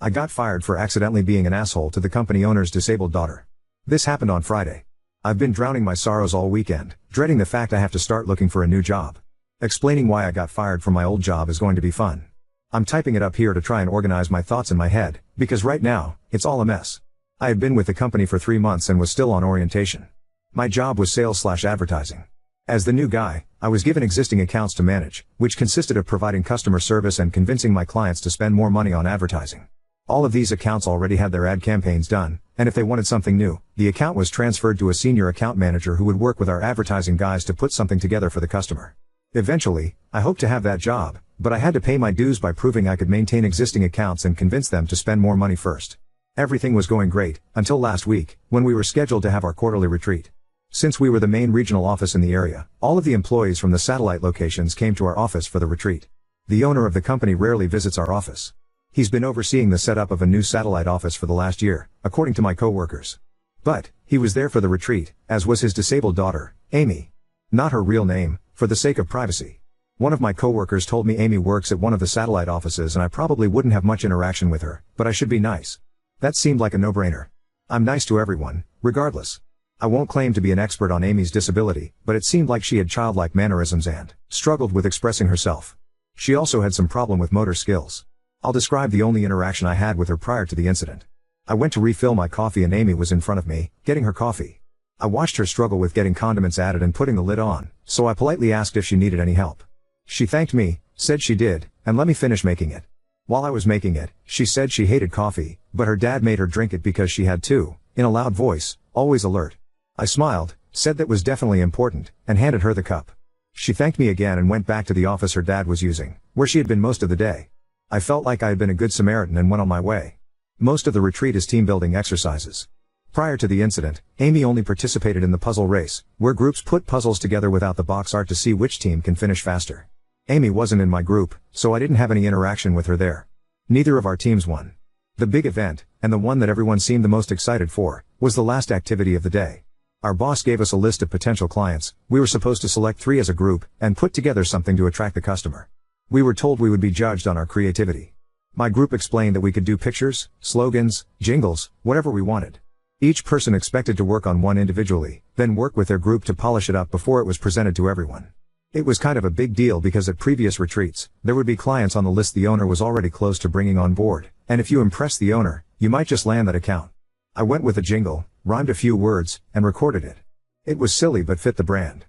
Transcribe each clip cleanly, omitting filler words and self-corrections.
I got fired for accidentally being an asshole to the company owner's disabled daughter. This happened on Friday. I've been drowning my sorrows all weekend, dreading the fact I have to start looking for a new job. Explaining why I got fired from my old job is going to be fun. I'm typing it up here to try and organize my thoughts in my head, because right now, it's all a mess. I had been with the company for 3 months and was still on orientation. My job was sales/advertising. As the new guy, I was given existing accounts to manage, which consisted of providing customer service and convincing my clients to spend more money on advertising. All of these accounts already had their ad campaigns done, and if they wanted something new, the account was transferred to a senior account manager who would work with our advertising guys to put something together for the customer. Eventually, I hoped to have that job, but I had to pay my dues by proving I could maintain existing accounts and convince them to spend more money first. Everything was going great, until last week, when we were scheduled to have our quarterly retreat. Since we were the main regional office in the area, all of the employees from the satellite locations came to our office for the retreat. The owner of the company rarely visits our office. He's been overseeing the setup of a new satellite office for the last year, according to my coworkers. But, he was there for the retreat, as was his disabled daughter, Amy. Not her real name, for the sake of privacy. One of my coworkers told me Amy works at one of the satellite offices and I probably wouldn't have much interaction with her, but I should be nice. That seemed like a no-brainer. I'm nice to everyone, regardless. I won't claim to be an expert on Amy's disability, but it seemed like she had childlike mannerisms and struggled with expressing herself. She also had some problem with motor skills. I'll describe the only interaction I had with her prior to the incident. I went to refill my coffee and Amy was in front of me, getting her coffee. I watched her struggle with getting condiments added and putting the lid on, so I politely asked if she needed any help. She thanked me, said she did, and let me finish making it. While I was making it, she said she hated coffee, but her dad made her drink it because she had to, in a loud voice, always alert. I smiled, said that was definitely important, and handed her the cup. She thanked me again and went back to the office her dad was using, where she had been most of the day. I felt like I had been a good Samaritan and went on my way. Most of the retreat is team-building exercises. Prior to the incident, Amy only participated in the puzzle race, where groups put puzzles together without the box art to see which team can finish faster. Amy wasn't in my group, so I didn't have any interaction with her there. Neither of our teams won. The big event, and the one that everyone seemed the most excited for, was the last activity of the day. Our boss gave us a list of potential clients. We were supposed to select 3 as a group, and put together something to attract the customer. We were told we would be judged on our creativity. My group explained that we could do pictures, slogans, jingles, whatever we wanted. Each person expected to work on one individually, then work with their group to polish it up before it was presented to everyone. It was kind of a big deal because at previous retreats, there would be clients on the list the owner was already close to bringing on board, and if you impressed the owner, you might just land that account. I went with a jingle, rhymed a few words, and recorded it. It was silly but fit the brand.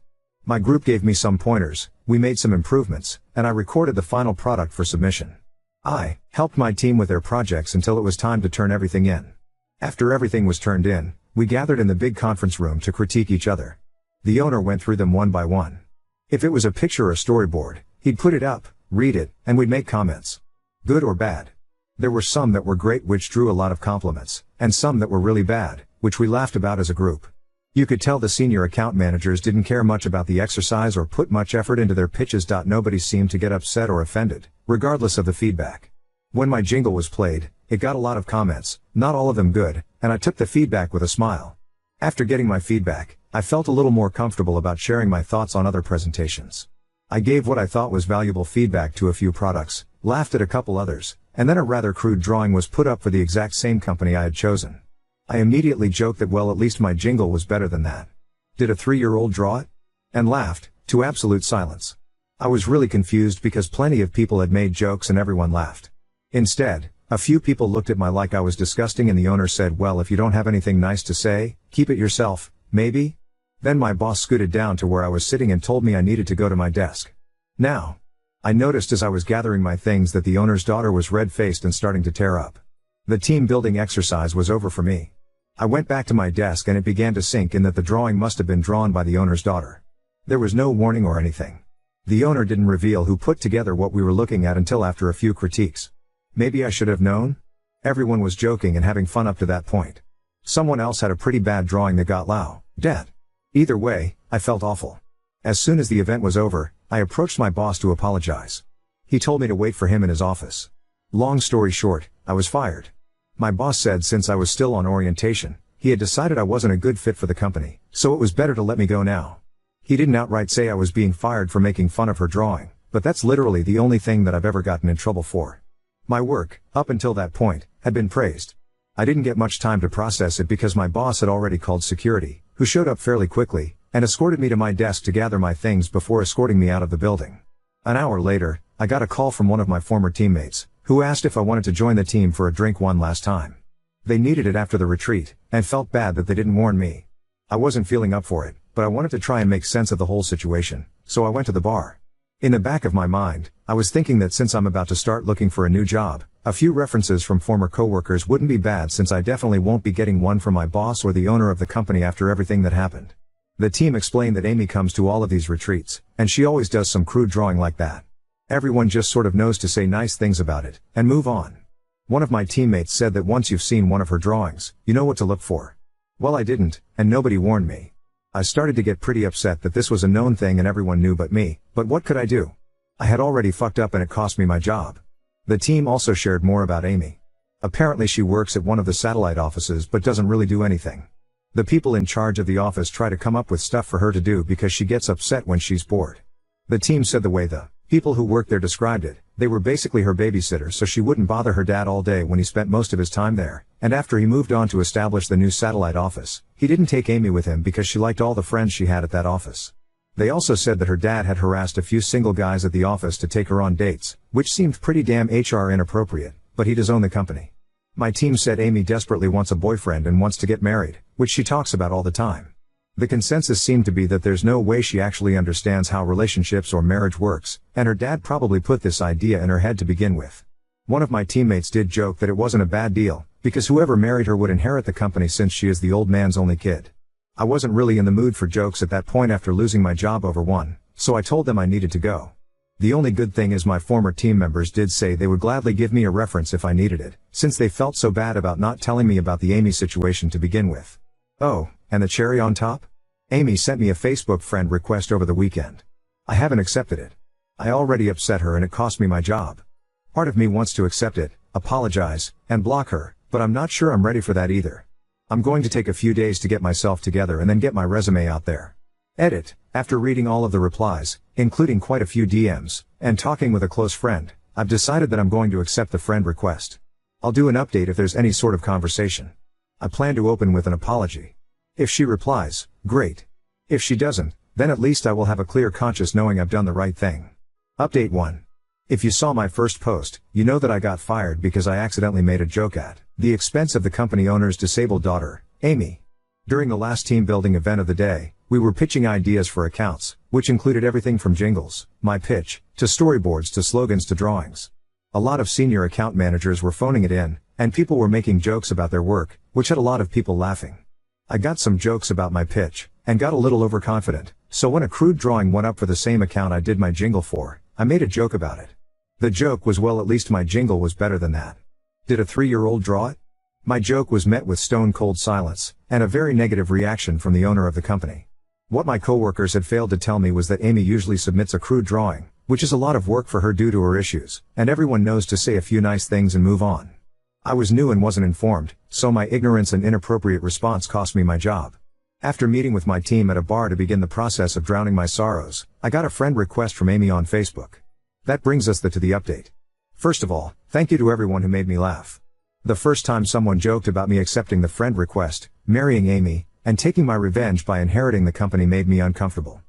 My group gave me some pointers, we made some improvements, and I recorded the final product for submission. I helped my team with their projects until it was time to turn everything in. After everything was turned in, we gathered in the big conference room to critique each other. The owner went through them one by one. If it was a picture or storyboard, he'd put it up, read it, and we'd make comments. Good or bad. There were some that were great which drew a lot of compliments, and some that were really bad, which we laughed about as a group. You could tell the senior account managers didn't care much about the exercise or put much effort into their pitches. Nobody seemed to get upset or offended, regardless of the feedback. When my jingle was played, it got a lot of comments, not all of them good, and I took the feedback with a smile. After getting my feedback, I felt a little more comfortable about sharing my thoughts on other presentations. I gave what I thought was valuable feedback to a few products, laughed at a couple others, and then a rather crude drawing was put up for the exact same company I had chosen. I immediately joked that well, at least my jingle was better than that. Did a 3-year-old draw it? And laughed, to absolute silence. I was really confused because plenty of people had made jokes and everyone laughed. Instead, a few people looked at me like I was disgusting and the owner said, well, if you don't have anything nice to say, keep it yourself, maybe? Then my boss scooted down to where I was sitting and told me I needed to go to my desk. Now, I noticed as I was gathering my things that the owner's daughter was red-faced and starting to tear up. The team building exercise was over for me. I went back to my desk and it began to sink in that the drawing must have been drawn by the owner's daughter. There was no warning or anything. The owner didn't reveal who put together what we were looking at until after a few critiques. Maybe I should have known? Everyone was joking and having fun up to that point. Someone else had a pretty bad drawing that got dead. Either way, I felt awful. As soon as the event was over, I approached my boss to apologize. He told me to wait for him in his office. Long story short, I was fired. My boss said since I was still on orientation, he had decided I wasn't a good fit for the company, so it was better to let me go now. He didn't outright say I was being fired for making fun of her drawing, but that's literally the only thing that I've ever gotten in trouble for. My work, up until that point, had been praised. I didn't get much time to process it because my boss had already called security, who showed up fairly quickly, and escorted me to my desk to gather my things before escorting me out of the building. An hour later, I got a call from one of my former teammates, who asked if I wanted to join the team for a drink one last time. They needed it after the retreat, and felt bad that they didn't warn me. I wasn't feeling up for it, but I wanted to try and make sense of the whole situation, so I went to the bar. In the back of my mind, I was thinking that since I'm about to start looking for a new job, a few references from former coworkers wouldn't be bad, since I definitely won't be getting one from my boss or the owner of the company after everything that happened. The team explained that Amy comes to all of these retreats, and she always does some crude drawing like that. Everyone just sort of knows to say nice things about it, and move on. One of my teammates said that once you've seen one of her drawings, you know what to look for. Well, I didn't, and nobody warned me. I started to get pretty upset that this was a known thing and everyone knew but me, but what could I do? I had already fucked up and it cost me my job. The team also shared more about Amy. Apparently she works at one of the satellite offices but doesn't really do anything. The people in charge of the office try to come up with stuff for her to do because she gets upset when she's bored. The team said the way the people who worked there described it, they were basically her babysitter so she wouldn't bother her dad all day when he spent most of his time there, and after he moved on to establish the new satellite office, he didn't take Amy with him because she liked all the friends she had at that office. They also said that her dad had harassed a few single guys at the office to take her on dates, which seemed pretty damn HR inappropriate, but he does own the company. My team said Amy desperately wants a boyfriend and wants to get married, which she talks about all the time. The consensus seemed to be that there's no way she actually understands how relationships or marriage works, and her dad probably put this idea in her head to begin with. One of my teammates did joke that it wasn't a bad deal, because whoever married her would inherit the company since she is the old man's only kid. I wasn't really in the mood for jokes at that point after losing my job over one, so I told them I needed to go. The only good thing is my former team members did say they would gladly give me a reference if I needed it, since they felt so bad about not telling me about the Amy situation to begin with. Oh, and the cherry on top? Amy sent me a Facebook friend request over the weekend. I haven't accepted it. I already upset her and it cost me my job. Part of me wants to accept it, apologize, and block her, but I'm not sure I'm ready for that either. I'm going to take a few days to get myself together and then get my resume out there. Edit. After reading all of the replies, including quite a few DMs, and talking with a close friend, I've decided that I'm going to accept the friend request. I'll do an update if there's any sort of conversation. I plan to open with an apology. If she replies, great. If she doesn't, then at least I will have a clear conscience knowing I've done the right thing. Update 1. If you saw my first post, you know that I got fired because I accidentally made a joke at the expense of the company owner's disabled daughter, Amy. During the last team building event of the day, we were pitching ideas for accounts, which included everything from jingles, my pitch, to storyboards to slogans to drawings. A lot of senior account managers were phoning it in, and people were making jokes about their work, which had a lot of people laughing. I got some jokes about my pitch, and got a little overconfident, so when a crude drawing went up for the same account I did my jingle for, I made a joke about it. The joke was, well, at least my jingle was better than that. Did a 3-year-old draw it? My joke was met with stone cold silence, and a very negative reaction from the owner of the company. What my coworkers had failed to tell me was that Amy usually submits a crude drawing, which is a lot of work for her due to her issues, and everyone knows to say a few nice things and move on. I was new and wasn't informed, so my ignorance and inappropriate response cost me my job. After meeting with my team at a bar to begin the process of drowning my sorrows, I got a friend request from Amy on Facebook. That brings us to the update. First of all, thank you to everyone who made me laugh. The first time someone joked about me accepting the friend request, marrying Amy, and taking my revenge by inheriting the company made me uncomfortable.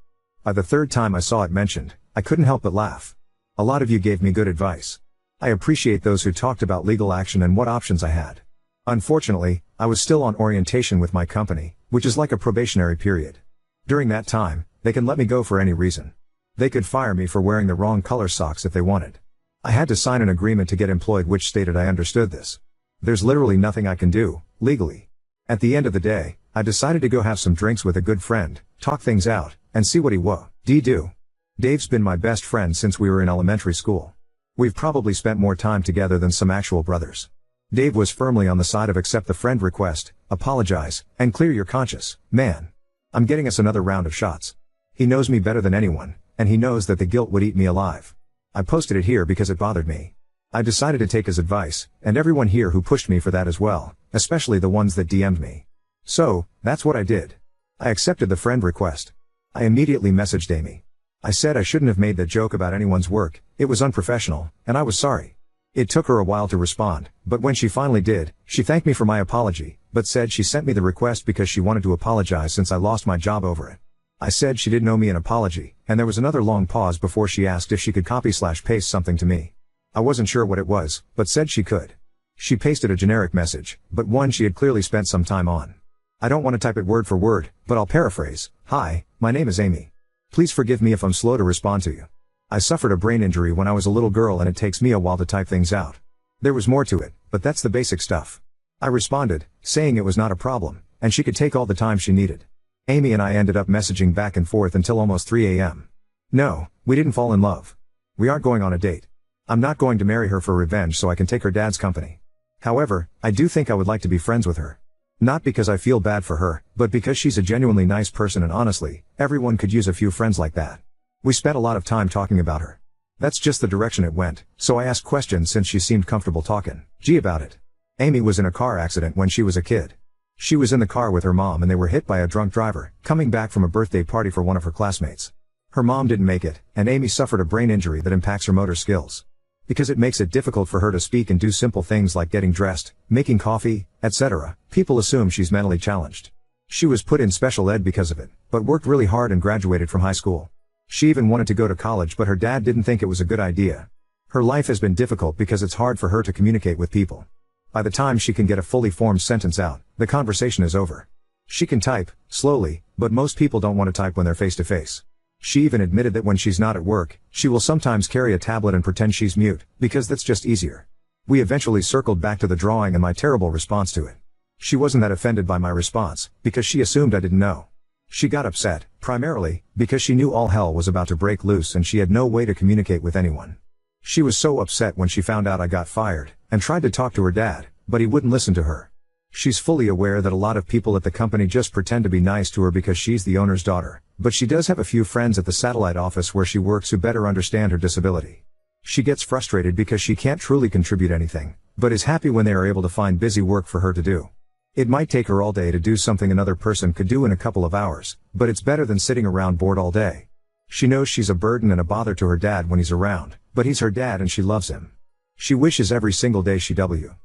By the third time I saw it mentioned, I couldn't help but laugh. A lot of you gave me good advice. I appreciate those who talked about legal action and what options I had. Unfortunately, I was still on orientation with my company, which is like a probationary period. During that time, they can let me go for any reason. They could fire me for wearing the wrong color socks if they wanted. I had to sign an agreement to get employed which stated I understood this. There's literally nothing I can do, legally. At the end of the day, I decided to go have some drinks with a good friend, talk things out, and see what he would do. Dave's been my best friend since we were in elementary school. We've probably spent more time together than some actual brothers. Dave was firmly on the side of accept the friend request, apologize, and clear your conscience, man. I'm getting us another round of shots. He knows me better than anyone, and he knows that the guilt would eat me alive. I posted it here because it bothered me. I decided to take his advice, and everyone here who pushed me for that as well, especially the ones that DM'd me. So, that's what I did. I accepted the friend request. I immediately messaged Amy. I said I shouldn't have made that joke about anyone's work, it was unprofessional, and I was sorry. It took her a while to respond, but when she finally did, she thanked me for my apology, but said she sent me the request because she wanted to apologize since I lost my job over it. I said she didn't owe me an apology, and there was another long pause before she asked if she could copy/paste something to me. I wasn't sure what it was, but said she could. She pasted a generic message, but one she had clearly spent some time on. I don't want to type it word for word, but I'll paraphrase. "Hi, my name is Amy. Please forgive me if I'm slow to respond to you. I suffered a brain injury when I was a little girl and it takes me a while to type things out. There was more to it, but that's the basic stuff." I responded, saying it was not a problem, and she could take all the time she needed. Amy and I ended up messaging back and forth until almost 3 a.m. No, we didn't fall in love. We aren't going on a date. I'm not going to marry her for revenge so I can take her dad's company. However, I do think I would like to be friends with her. Not because I feel bad for her, but because she's a genuinely nice person and honestly, everyone could use a few friends like that. We spent a lot of time talking about her. That's just the direction it went, so I asked questions since she seemed comfortable talking about it. Amy was in a car accident when she was a kid. She was in the car with her mom and they were hit by a drunk driver, coming back from a birthday party for one of her classmates. Her mom didn't make it, and Amy suffered a brain injury that impacts her motor skills. Because it makes it difficult for her to speak and do simple things like getting dressed, making coffee, etc., people assume she's mentally challenged. She was put in special ed because of it, but worked really hard and graduated from high school. She even wanted to go to college, but her dad didn't think it was a good idea. Her life has been difficult because it's hard for her to communicate with people. By the time she can get a fully formed sentence out, the conversation is over. She can type, slowly, but most people don't want to type when they're face to face. She even admitted that when she's not at work, she will sometimes carry a tablet and pretend she's mute, because that's just easier. We eventually circled back to the drawing and my terrible response to it. She wasn't that offended by my response, because she assumed I didn't know. She got upset, primarily, because she knew all hell was about to break loose and she had no way to communicate with anyone. She was so upset when she found out I got fired, and tried to talk to her dad, but he wouldn't listen to her. She's fully aware that a lot of people at the company just pretend to be nice to her because she's the owner's daughter, but she does have a few friends at the satellite office where she works who better understand her disability. She gets frustrated because she can't truly contribute anything, but is happy when they are able to find busy work for her to do. It might take her all day to do something another person could do in a couple of hours, but it's better than sitting around bored all day. She knows she's a burden and a bother to her dad when he's around, but he's her dad and she loves him. She wishes every single day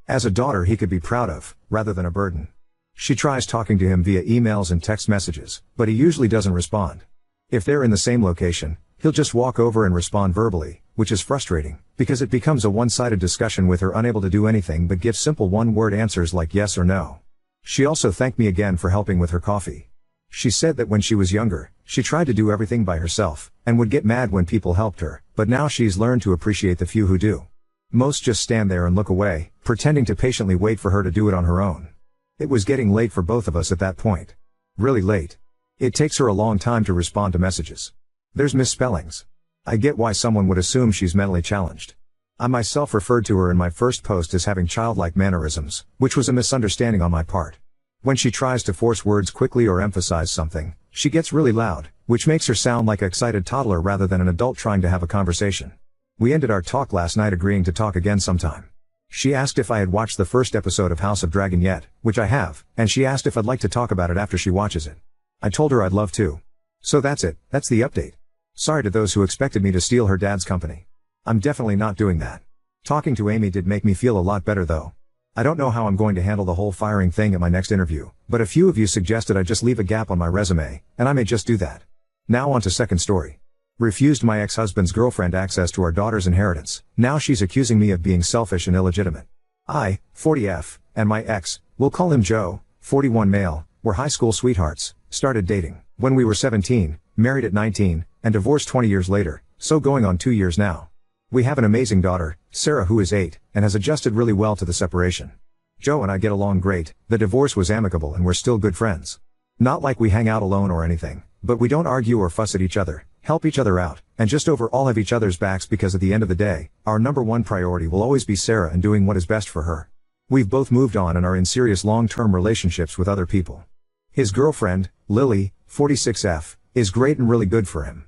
as a daughter he could be proud of, rather than a burden. She tries talking to him via emails and text messages, but he usually doesn't respond. If they're in the same location, he'll just walk over and respond verbally, which is frustrating, because it becomes a one-sided discussion with her unable to do anything but give simple one-word answers like yes or no. She also thanked me again for helping with her coffee. She said that when she was younger, she tried to do everything by herself, and would get mad when people helped her, but now she's learned to appreciate the few who do. Most just stand there and look away, pretending to patiently wait for her to do it on her own. It was getting late for both of us at that point. Really late. It takes her a long time to respond to messages. There's misspellings. I get why someone would assume she's mentally challenged. I myself referred to her in my first post as having childlike mannerisms, which was a misunderstanding on my part. When she tries to force words quickly or emphasize something, she gets really loud, which makes her sound like an excited toddler rather than an adult trying to have a conversation. We ended our talk last night agreeing to talk again sometime. She asked if I had watched the first episode of House of Dragon yet, which I have, and she asked if I'd like to talk about it after she watches it. I told her I'd love to. So that's it, that's the update. Sorry to those who expected me to steal her dad's company. I'm definitely not doing that. Talking to Amy did make me feel a lot better though. I don't know how I'm going to handle the whole firing thing at my next interview, but a few of you suggested I just leave a gap on my resume, and I may just do that. Now on to second story. Refused my ex-husband's girlfriend access to our daughter's inheritance. Now she's accusing me of being selfish and illegitimate. I, 40F, and my ex, we'll call him Joe, 41 male, were high school sweethearts, started dating when we were 17, married at 19, and divorced 20 years later, so going on 2 years now. We have an amazing daughter, Sarah, who is 8, and has adjusted really well to the separation. Joe and I get along great, the divorce was amicable and we're still good friends. Not like we hang out alone or anything, but we don't argue or fuss at each other, help each other out, and just overall have each other's backs because at the end of the day, our number one priority will always be Sarah and doing what is best for her. We've both moved on and are in serious long-term relationships with other people. His girlfriend, Lily, 46F, is great and really good for him.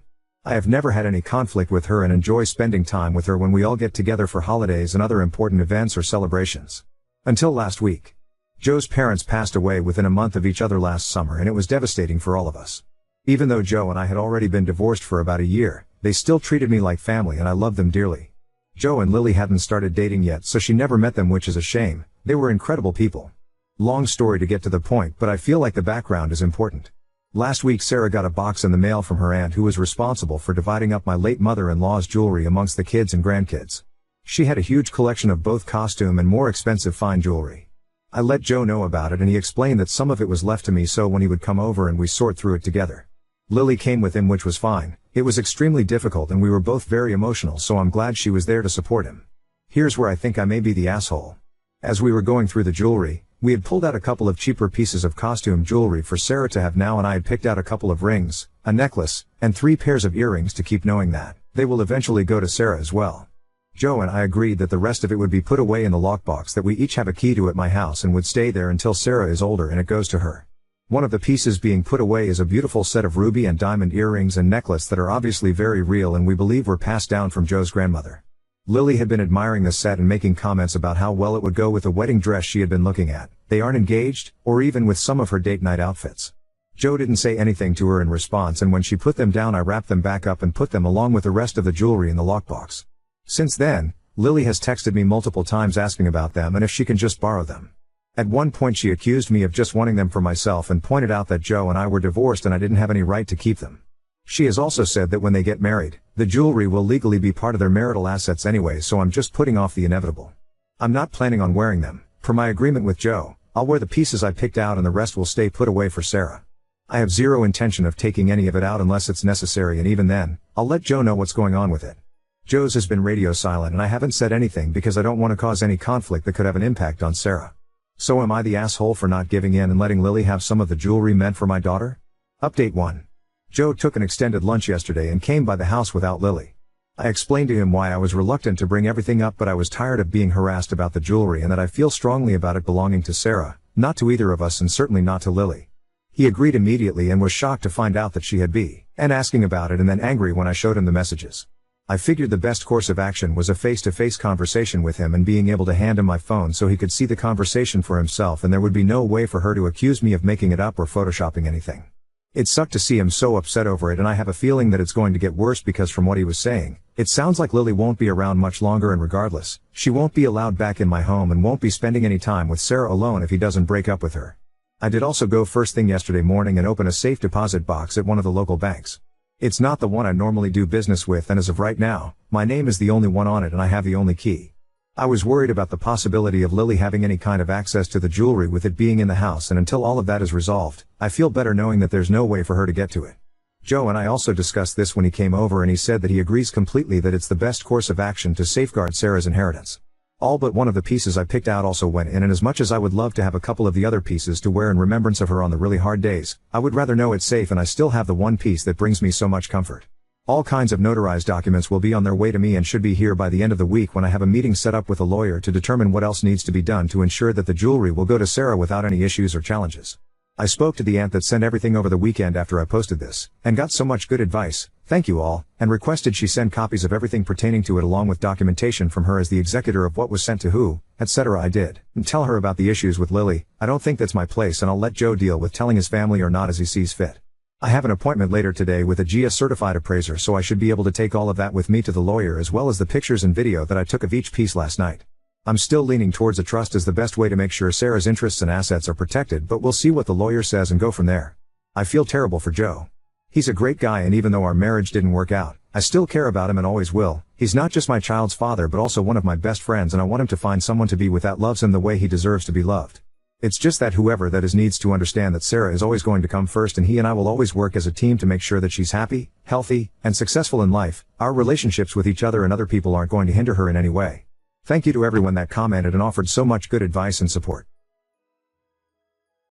I have never had any conflict with her and enjoy spending time with her when we all get together for holidays and other important events or celebrations. Until last week. Joe's parents passed away within a month of each other last summer and it was devastating for all of us. Even though Joe and I had already been divorced for about a year, they still treated me like family and I loved them dearly. Joe and Lily hadn't started dating yet, so she never met them, which is a shame. They were incredible people. Long story to get to the point, but I feel like the background is important. Last week Sarah got a box in the mail from her aunt, who was responsible for dividing up my late mother-in-law's jewelry amongst the kids and grandkids. She had a huge collection of both costume and more expensive fine jewelry. I let Joe know about it and he explained that some of it was left to me, so when he would come over and we sort through it together. Lily came with him, which was fine. It was extremely difficult and we were both very emotional, so I'm glad she was there to support him. Here's where I think I may be the asshole. As we were going through the jewelry, we had pulled out a couple of cheaper pieces of costume jewelry for Sarah to have now, and I had picked out a couple of rings, a necklace, and 3 pairs of earrings to keep, knowing that they will eventually go to Sarah as well. Joe and I agreed that the rest of it would be put away in the lockbox that we each have a key to at my house and would stay there until Sarah is older and it goes to her. One of the pieces being put away is a beautiful set of ruby and diamond earrings and necklace that are obviously very real and we believe were passed down from Joe's grandmother. Lily had been admiring the set and making comments about how well it would go with the wedding dress she had been looking at. They aren't engaged, or even with some of her date night outfits. Joe didn't say anything to her in response, and when she put them down I wrapped them back up and put them along with the rest of the jewelry in the lockbox. Since then, Lily has texted me multiple times asking about them and if she can just borrow them. At one point she accused me of just wanting them for myself and pointed out that Joe and I were divorced and I didn't have any right to keep them. She has also said that when they get married, the jewelry will legally be part of their marital assets anyway, so I'm just putting off the inevitable. I'm not planning on wearing them. Per my agreement with Joe, I'll wear the pieces I picked out and the rest will stay put away for Sarah. I have zero intention of taking any of it out unless it's necessary, and even then, I'll let Joe know what's going on with it. Joe's has been radio silent and I haven't said anything because I don't want to cause any conflict that could have an impact on Sarah. So am I the asshole for not giving in and letting Lily have some of the jewelry meant for my daughter? Update 1. Joe took an extended lunch yesterday and came by the house without Lily. I explained to him why I was reluctant to bring everything up, but I was tired of being harassed about the jewelry and that I feel strongly about it belonging to Sarah, not to either of us and certainly not to Lily. He agreed immediately and was shocked to find out that she had been asking about it and then angry when I showed him the messages. I figured the best course of action was a face-to-face conversation with him and being able to hand him my phone so he could see the conversation for himself, and there would be no way for her to accuse me of making it up or photoshopping anything. It sucked to see him so upset over it, and I have a feeling that it's going to get worse because from what he was saying, it sounds like Lily won't be around much longer, and regardless, she won't be allowed back in my home and won't be spending any time with Sarah alone if he doesn't break up with her. I did also go first thing yesterday morning and open a safe deposit box at one of the local banks. It's not the one I normally do business with, and as of right now, my name is the only one on it and I have the only key. I was worried about the possibility of Lily having any kind of access to the jewelry with it being in the house, and until all of that is resolved, I feel better knowing that there's no way for her to get to it. Joe and I also discussed this when he came over, and he said that he agrees completely that it's the best course of action to safeguard Sarah's inheritance. All but one of the pieces I picked out also went in, and as much as I would love to have a couple of the other pieces to wear in remembrance of her on the really hard days, I would rather know it's safe and I still have the one piece that brings me so much comfort. All kinds of notarized documents will be on their way to me and should be here by the end of the week when I have a meeting set up with a lawyer to determine what else needs to be done to ensure that the jewelry will go to Sarah without any issues or challenges. I spoke to the aunt that sent everything over the weekend after I posted this, and got so much good advice, thank you all, and requested she send copies of everything pertaining to it along with documentation from her as the executor of what was sent to who, etc. I did, and tell her about the issues with Lily. I don't think that's my place, and I'll let Joe deal with telling his family or not as he sees fit. I have an appointment later today with a GIA certified appraiser, so I should be able to take all of that with me to the lawyer as well as the pictures and video that I took of each piece last night. I'm still leaning towards a trust as the best way to make sure Sarah's interests and assets are protected, but we'll see what the lawyer says and go from there. I feel terrible for Joe. He's a great guy, and even though our marriage didn't work out, I still care about him and always will. He's not just my child's father but also one of my best friends, and I want him to find someone to be with that loves him the way he deserves to be loved. It's just that whoever that is needs to understand that Sarah is always going to come first, and he and I will always work as a team to make sure that she's happy, healthy, and successful in life. Our relationships with each other and other people aren't going to hinder her in any way. Thank you to everyone that commented and offered so much good advice and support.